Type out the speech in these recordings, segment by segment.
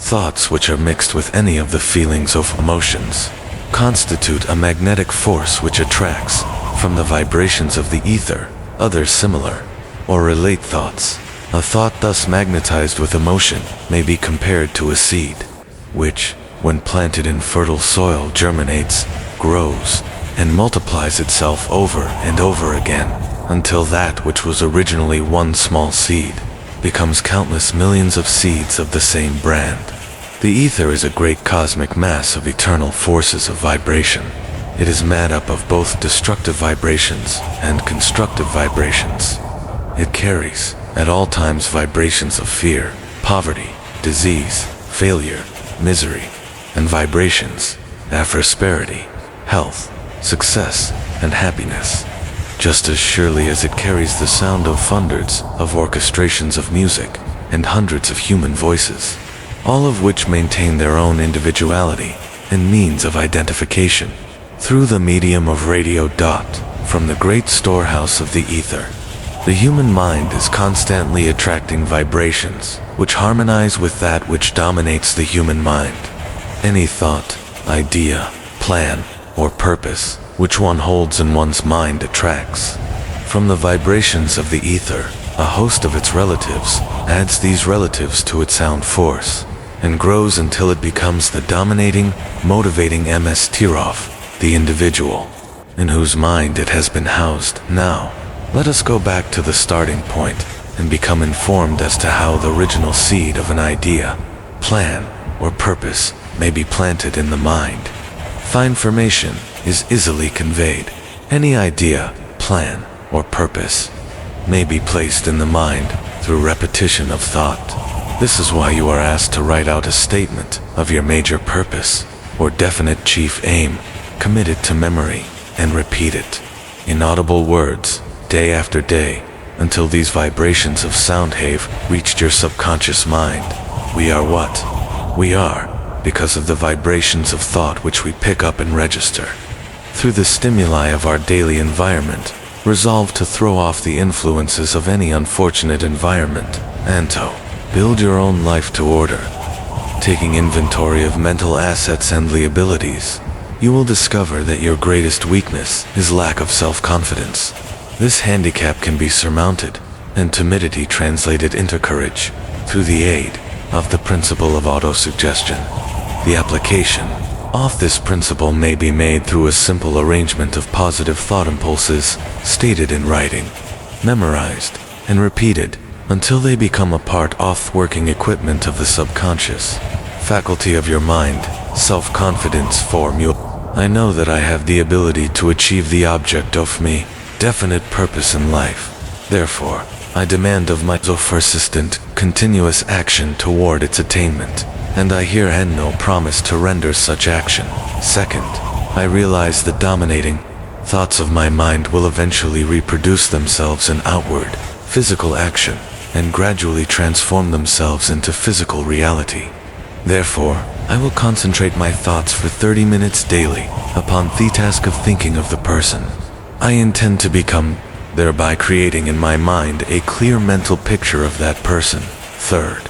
Thoughts which are mixed with any of the feelings of emotions constitute a magnetic force which attracts, from the vibrations of the ether, other similar or relate thoughts. A thought thus magnetized with emotion may be compared to a seed, which, when planted in fertile soil, germinates, grows, and multiplies itself over and over again, until that which was originally one small seed becomes countless millions of seeds of the same brand. The ether is a great cosmic mass of eternal forces of vibration. It is made up of both destructive vibrations and constructive vibrations. It carries, at all times, vibrations of fear, poverty, disease, failure, misery, and vibrations of prosperity, health, success, and happiness. Just as surely as it carries the sound of hundreds of orchestrations of music and hundreds of human voices, all of which maintain their own individuality and means of identification, through the medium of radio. From the great storehouse of the ether, the human mind is constantly attracting vibrations which harmonize with that which dominates the human mind. Any thought, idea, plan, or purpose which one holds in one's mind attracts. From the vibrations of the ether, a host of its relatives adds these relatives to its sound force, and grows until it becomes the dominating, motivating ms Tirov, the individual, in whose mind it has been housed. Now, let us go back to the starting point and become informed as to how the original seed of an idea, plan, or purpose may be planted in the mind. Information is easily conveyed. Any idea, plan, or purpose may be placed in the mind through repetition of thought. This is why you are asked to write out a statement of your major purpose or definite chief aim, commit it to memory, and repeat it in audible words day after day until these vibrations of sound have reached your subconscious mind. We are what we are because of the vibrations of thought which we pick up and register. Through the stimuli of our daily environment, resolve to throw off the influences of any unfortunate environment, and to build your own life to order. Taking inventory of mental assets and liabilities, you will discover that your greatest weakness is lack of self-confidence. This handicap can be surmounted, and timidity translated into courage, through the aid of the principle of autosuggestion. The application of this principle may be made through a simple arrangement of positive thought impulses stated in writing, memorized, and repeated until they become a part of working equipment of the subconscious faculty of your mind. Self-confidence formula. I know that I have the ability to achieve the object of me definite purpose in life. Therefore, I demand of myself persistent, continuous action toward its attainment, and I herein no promise to render such action. Second, I realize that dominating thoughts of my mind will eventually reproduce themselves in outward, physical action, and gradually transform themselves into physical reality. Therefore, I will concentrate my thoughts for 30 minutes daily upon the task of thinking of the person I intend to become, thereby creating in my mind a clear mental picture of that person. Third,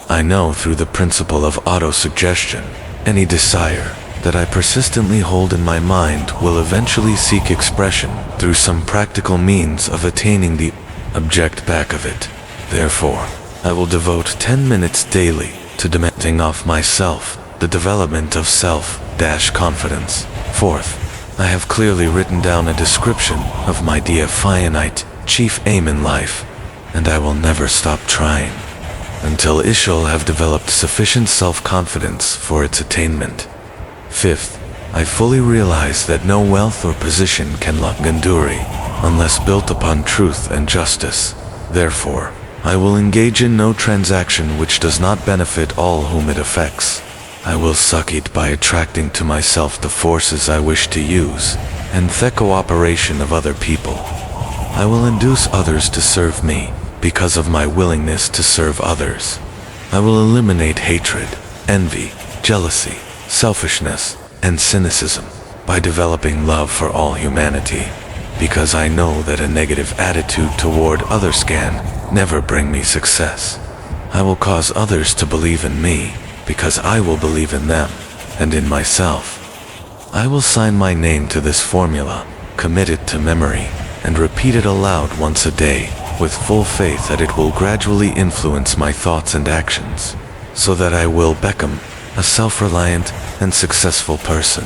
I know through the principle of autosuggestion, any desire that I persistently hold in my mind will eventually seek expression through some practical means of attaining the object back of it. Therefore, I will devote 10 minutes daily to demanding of myself the development of self-confidence. Fourth, I have clearly written down a description of my definite chief aim in life, and I will never stop trying until I shall have developed sufficient self-confidence for its attainment. Fifth, I fully realize that no wealth or position can endure unless built upon truth and justice. Therefore, I will engage in no transaction which does not benefit all whom it affects. I will succeed by attracting to myself the forces I wish to use, and the cooperation of other people. I will induce others to serve me because of my willingness to serve others. I will eliminate hatred, envy, jealousy, selfishness, and cynicism by developing love for all humanity, because I know that a negative attitude toward others can never bring me success. I will cause others to believe in me because I will believe in them, and in myself. I will sign my name to this formula, commit it to memory, and repeat it aloud once a day, with full faith that it will gradually influence my thoughts and actions, so that I will become a self-reliant and successful person.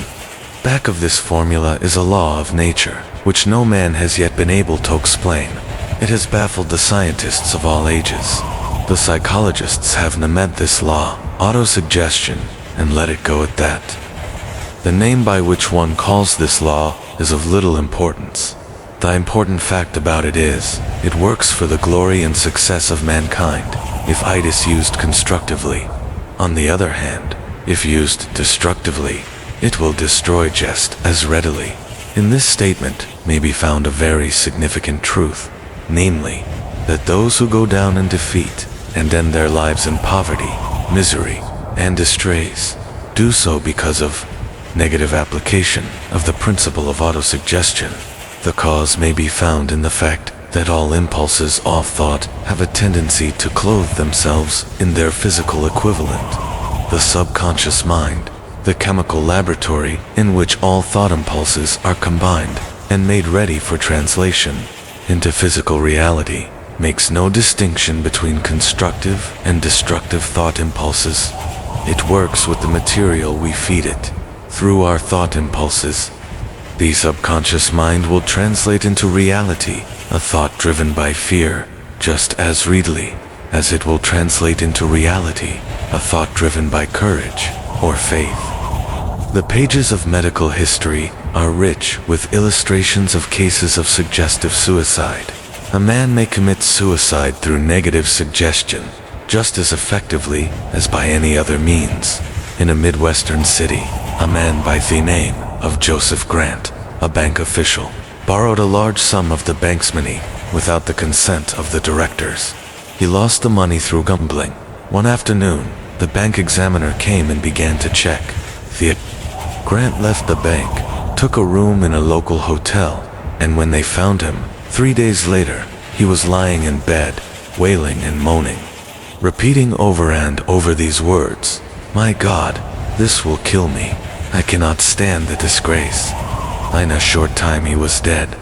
Back of this formula is a law of nature, which no man has yet been able to explain. It has baffled the scientists of all ages. The psychologists have named this law autosuggestion and let it go at that. The name by which one calls this law is of little importance. The important fact about it is, it works for the glory and success of mankind, if it is used constructively. On the other hand, if used destructively, it will destroy just as readily. In this statement may be found a very significant truth, namely, that those who go down in defeat and end their lives in poverty, misery, and distress, do so because of negative application of the principle of autosuggestion. The cause may be found in the fact that all impulses of thought have a tendency to clothe themselves in their physical equivalent. The subconscious mind, the chemical laboratory in which all thought impulses are combined and made ready for translation into physical reality, makes no distinction between constructive and destructive thought impulses. It works with the material we feed it. Through our thought impulses, the subconscious mind will translate into reality a thought driven by fear, just as readily as it will translate into reality a thought driven by courage or faith. The pages of medical history are rich with illustrations of cases of suggestive suicide. A man may commit suicide through negative suggestion just as effectively as by any other means. In a Midwestern city, a man by the name of Joseph Grant, a bank official, borrowed a large sum of the bank's money without the consent of the directors. He lost the money through gambling. One afternoon, the bank examiner came and began to check. Grant left the bank, took a room in a local hotel, and when they found him, 3 days later, he was lying in bed, wailing and moaning, repeating over and over these words, "My God, this will kill me. I cannot stand the disgrace." In a short time he was dead.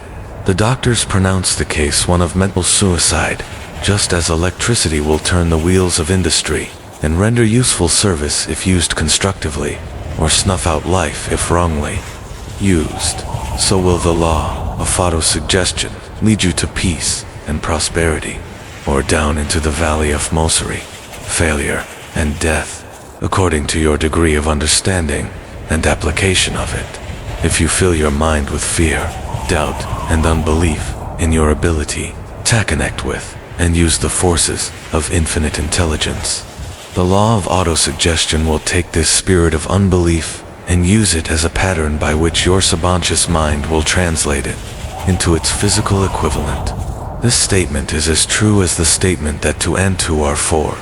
The doctors pronounced the case one of mental suicide, just as electricity will turn the wheels of industry and render useful service if used constructively, or snuff out life if wrongly used. So will the law of autosuggestion lead you to peace and prosperity, or down into the valley of misery, failure, and death, according to your degree of understanding and application of it. If you fill your mind with fear, doubt, and unbelief in your ability to connect with and use the forces of infinite intelligence, the law of autosuggestion will take this spirit of unbelief and use it as a pattern by which your subconscious mind will translate it into its physical equivalent. This statement is as true as the statement that two and two are four.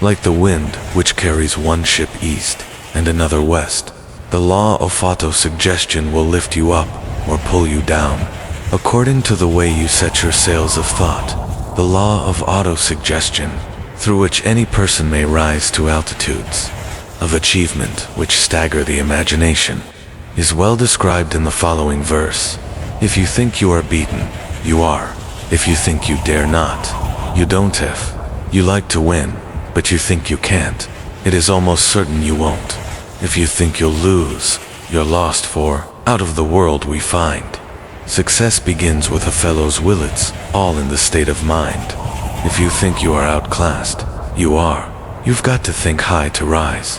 Like the wind which carries one ship east and another west, the law of autosuggestion will lift you up or pull you down, according to the way you set your sails of thought. The law of autosuggestion, through which any person may rise to altitudes of achievement which stagger the imagination, is well described in the following verse. If you think you are beaten, you are. If you think you dare not, you don't. If you like to win, but you think you can't, it is almost certain you won't. If you think you'll lose, you're lost, for out of the world we find. Success begins with a fellow's willets, all in the state of mind. If you think you are outclassed, you are. You've got to think high to rise.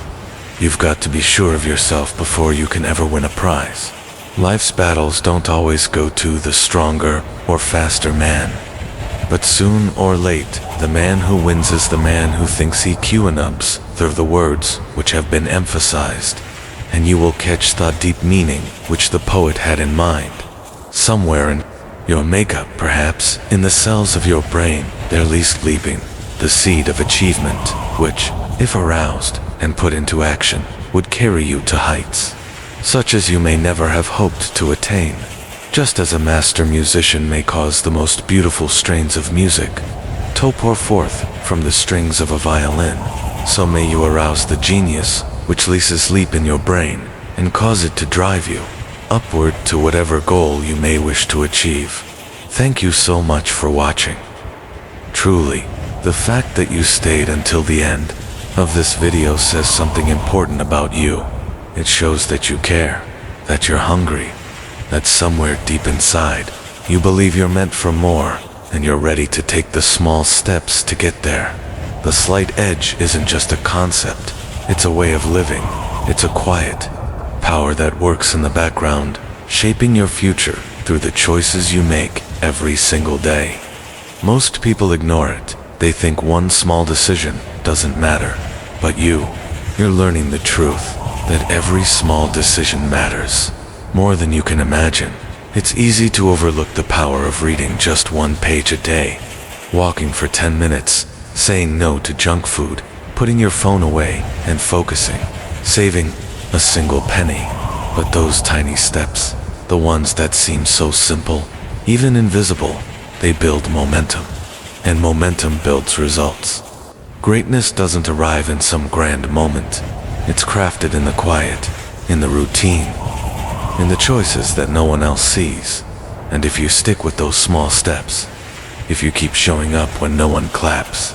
You've got to be sure of yourself before you can ever win a prize. Life's battles don't always go to the stronger or faster man. But soon or late, the man who wins is the man who thinks he QAnubs. They're the words which have been emphasized, and you will catch the deep meaning which the poet had in mind. Somewhere in your makeup, perhaps, in the cells of your brain, there lies sleeping the seed of achievement, which, if aroused and put into action, would carry you to heights such as you may never have hoped to attain. Just as a master musician may cause the most beautiful strains of music to pour forth from the strings of a violin, So may you arouse the genius which lays asleep in your brain and cause it to drive you upward to whatever goal you may wish to achieve. Thank you so much for watching. Truly, the fact that you stayed until the end of this video says something important about you. It shows that you care, that you're hungry, that somewhere deep inside, you believe you're meant for more, and you're ready to take the small steps to get there. The slight edge isn't just a concept, it's a way of living. It's a quiet power that works in the background, shaping your future through the choices you make every single day. Most people ignore it. They think one small decision doesn't matter. But you're learning the truth, that every small decision matters, more than you can imagine. It's easy to overlook the power of reading just one page a day, walking for 10 minutes, saying no to junk food, putting your phone away and focusing, saving a single penny. But those tiny steps, the ones that seem so simple, even invisible, they build momentum. And momentum builds results. Greatness doesn't arrive in some grand moment. It's crafted in the quiet, in the routine, in the choices that no one else sees. And if you stick with those small steps, if you keep showing up when no one claps,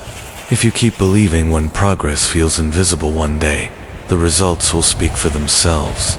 if you keep believing when progress feels invisible one day, the results will speak for themselves.